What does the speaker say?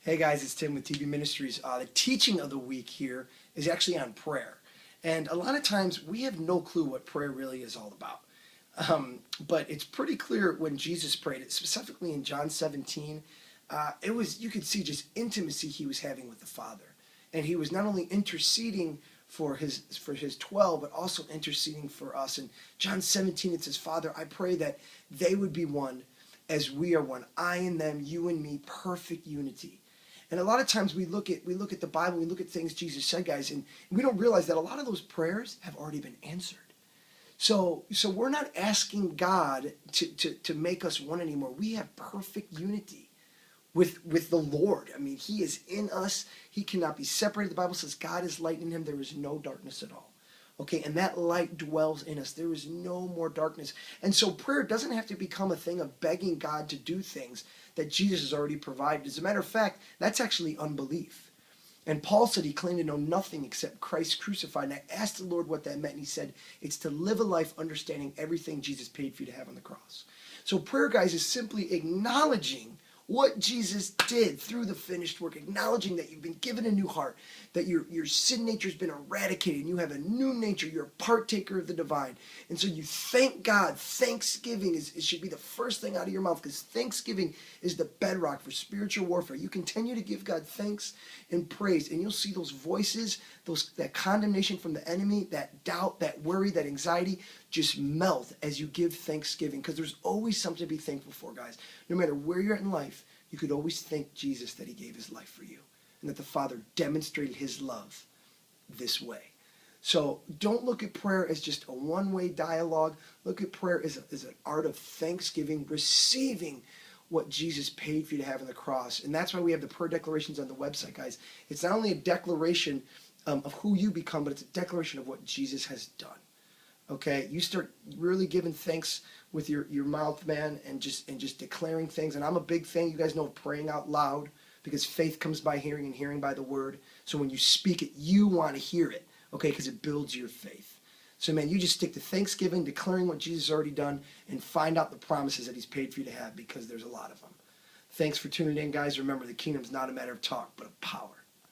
Hey guys, it's Tim with TB Ministries. The teaching of the week here is actually on prayer. And a lot of times we have no clue what prayer really is all about. But it's pretty clear when Jesus prayed it, specifically in John 17, you could see just intimacy he was having with the Father. And he was not only interceding for his 12, but also interceding for us. In John 17, it says, Father, I pray that they would be one as we are one. I and them, you and me, perfect unity. And a lot of times we look at the Bible, we look at things Jesus said, guys, and we don't realize that a lot of those prayers have already been answered. So we're not asking God to make us one anymore. We have perfect unity with the Lord. I mean, he is in us. He cannot be separated. The Bible says God is light, in him there is no darkness at all. Okay, and that light dwells in us. There is no more darkness. And so prayer doesn't have to become a thing of begging God to do things that Jesus has already provided. As a matter of fact, that's actually unbelief. And Paul said he claimed to know nothing except Christ crucified. And I asked the Lord what that meant, and he said, it's to live a life understanding everything Jesus paid for you to have on the cross. So prayer, guys, is simply acknowledging what Jesus did through the finished work, acknowledging that you've been given a new heart, that your sin nature has been eradicated, and you have a new nature. You're a partaker of the divine. And so you thank God. Thanksgiving it should be the first thing out of your mouth, because thanksgiving is the bedrock for spiritual warfare. You continue to give God thanks and praise, and you'll see those voices, that condemnation from the enemy, that doubt, that worry, that anxiety just melt as you give thanksgiving, because there's always something to be thankful for, guys. No matter where you're at in life, you could always thank Jesus that he gave his life for you, and that the Father demonstrated his love this way. So don't look at prayer as just a one-way dialogue. Look at prayer as an art of thanksgiving, receiving what Jesus paid for you to have on the cross. And that's why we have the prayer declarations on the website, guys. It's not only a declaration of who you become, but it's a declaration of what Jesus has done. Okay, you start really giving thanks with your mouth, man, and just declaring things. And I'm a big fan, you guys know, of praying out loud, because faith comes by hearing and hearing by the word. So when you speak it, you want to hear it, okay, because it builds your faith. So, man, you just stick to Thanksgiving, declaring what Jesus has already done, and find out the promises that he's paid for you to have, because there's a lot of them. Thanks for tuning in, guys. Remember, the kingdom's not a matter of talk, but of power.